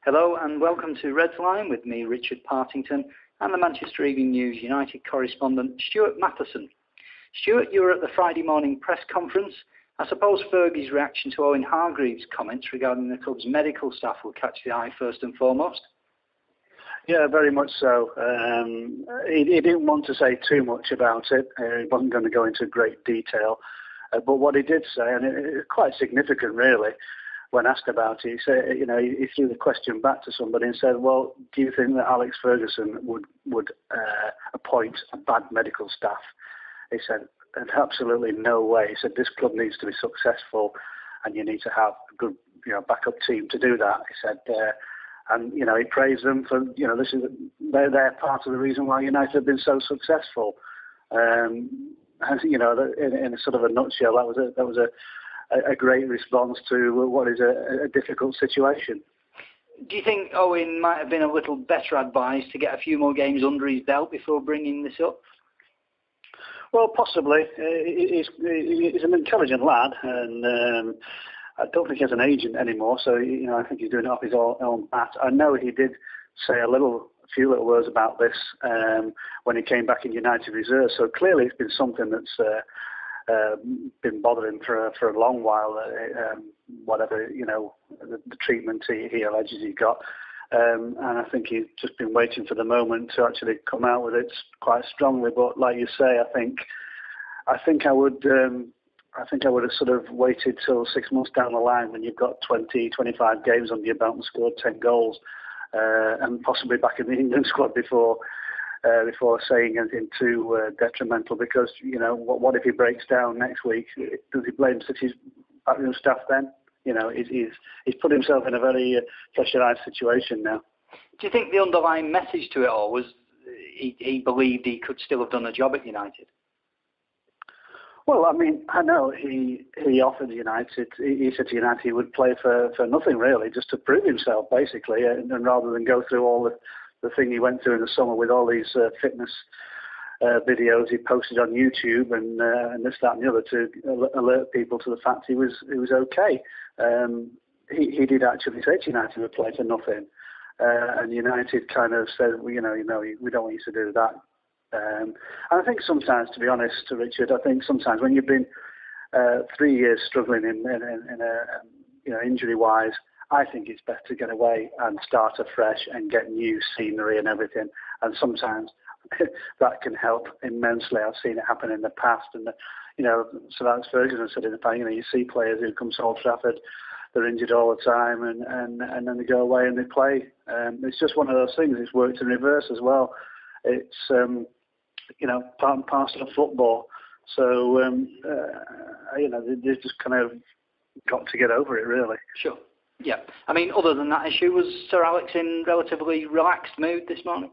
Hello and welcome to RedLine with me, Richard Partington, and the Manchester Evening News United correspondent, Stuart Matheson. Stuart, you were at the Friday morning press conference. I suppose Fergie's reaction to Owen Hargreaves' comments regarding the club's medical staff will catch the eye first and foremost. Yeah, very much so. He didn't want to say too much about it. He wasn't going to go into great detail. But what he did say, and it's quite significant really, when asked about it, he said, he threw the question back to somebody and said, well, do you think that Alex Ferguson would appoint a bad medical staff? He said, absolutely no way. He said, this club needs to be successful and you need to have a good backup team to do that. He said, and he praised them for, they're part of the reason why United have been so successful. And, in a sort of a nutshell, that was a great response to what is a difficult situation. Do you think Owen might have been a little better advised to get a few more games under his belt before bringing this up? Well, possibly. He's an intelligent lad, and I don't think he has an agent anymore, so I think he's doing it off his own bat. I know he did say a few little words about this when he came back in United reserve, so clearly it's been something that's been bothering for a long while, whatever, the treatment he alleges he got. And I think he's just been waiting for the moment to actually come out with it quite strongly. But like you say, I think I would have sort of waited till 6 months down the line when you've got 20, 25 games under your belt and scored 10 goals, and possibly back in the England squad before saying anything too detrimental, because what if he breaks down next week? Does he blame City's backroom staff then? He's put himself in a very pressurised situation now. Do you think the underlying message to it all was he believed he could still have done a job at United? Well, I mean, I know he offered United. He said to United he would play for nothing really, just to prove himself basically, and rather than go through all the thing he went through in the summer with all these fitness videos he posted on YouTube and this, that, and the other to alert people to the fact he was okay. He did actually say to United he would play for nothing, and United kind of said, we don't want you to do that. And I think sometimes, to be honest, Richard, when you've been 3 years struggling in injury-wise, I think it's better to get away and start afresh and get new scenery and everything. And sometimes that can help immensely. I've seen it happen in the past. And, Sir Alex Ferguson said in the past, you see players who come to Old Trafford, they're injured all the time, and then they go away and they play. It's just one of those things. It's worked in reverse as well. It's, part and parcel of football. So, they've just kind of got to get over it, really. Sure. Yeah. I mean, other than that issue, was Sir Alex in relatively relaxed mood this morning?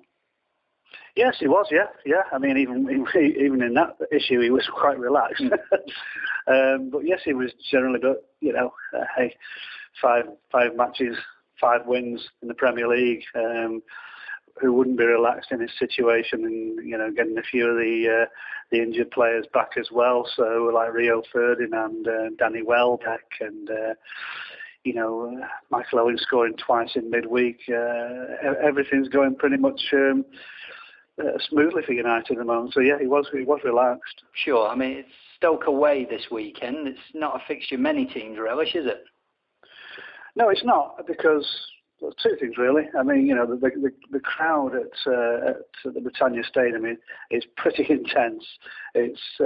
Yes, he was. Yeah. I mean, even in that issue, he was quite relaxed. But yes, he was generally. But hey, five matches, 5 wins in the Premier League. Who wouldn't be relaxed in his situation, and getting a few of the injured players back as well. So like Rio Ferdinand, Danny Welbeck, and Michael Owen scoring twice in midweek. Everything's going pretty much smoothly for United at the moment. So yeah, he was relaxed. Sure. I mean, it's Stoke away this weekend. It's not a fixture many teams relish, is it? No, it's not, because there's 2 things really. I mean, the crowd at the Britannia Stadium is pretty intense. It's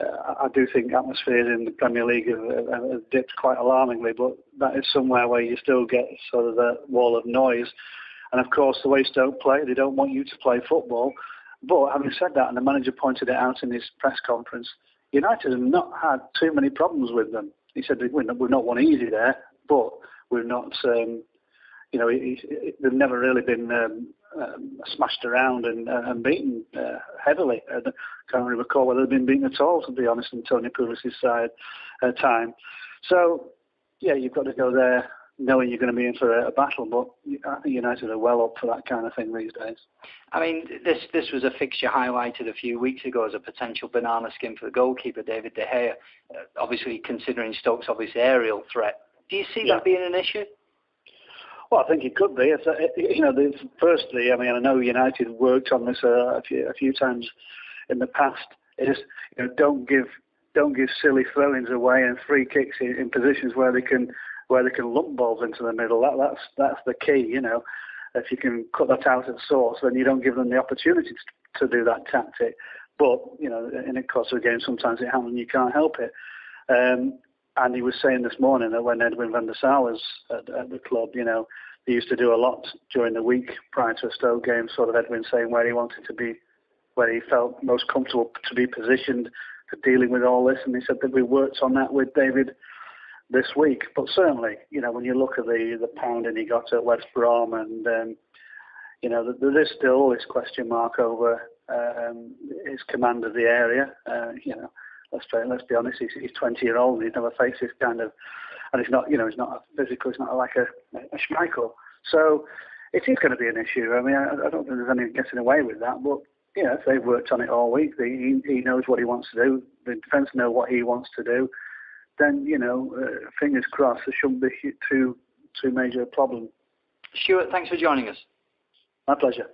I do think atmospheres in the Premier League have dipped quite alarmingly, but that is somewhere where you still get sort of a wall of noise. And of course, the way Stoke play, they don't want you to play football. But having said that, and the manager pointed it out in his press conference, United have not had too many problems with them. He said we've not won easy there, but we've not, they've never really been smashed around and beaten heavily. I can't really recall whether they've been beaten at all, to be honest, in Tony Pulis' side time. So, yeah, you've got to go there knowing you're going to be in for a battle, but I think United are well up for that kind of thing these days. I mean, this was a fixture highlighted a few weeks ago as a potential banana skin for the goalkeeper, David De Gea, obviously considering Stoke's obvious aerial threat. Do you see that being an issue? Well, I think it could be. Firstly, I mean, I know United worked on this a few times in the past. Is don't give silly throw-ins away and free kicks in positions where they can lump balls into the middle. That's the key. If you can cut that out at source, then you don't give them the opportunity to do that tactic. But in a course of a game, sometimes it happens and you can't help it. And he was saying this morning that when Edwin van der Sar was at the club, they used to do a lot during the week prior to a Stoke game, sort of Edwin saying where he wanted to be, where he felt most comfortable to be positioned for dealing with all this. And he said that we worked on that with David this week. But certainly, when you look at the pounding he got at West Brom, and there is still this question mark over his command of the area. Let's be honest. He's 20-year-old and he's never faced this kind of, and he's not a physical. It's not like a Schmeichel. So it is going to be an issue. I mean, I don't think there's any getting away with that. But if they've worked on it all week, he knows what he wants to do. The defence know what he wants to do. Then fingers crossed, there shouldn't be too major a problem. Stuart, thanks for joining us. My pleasure.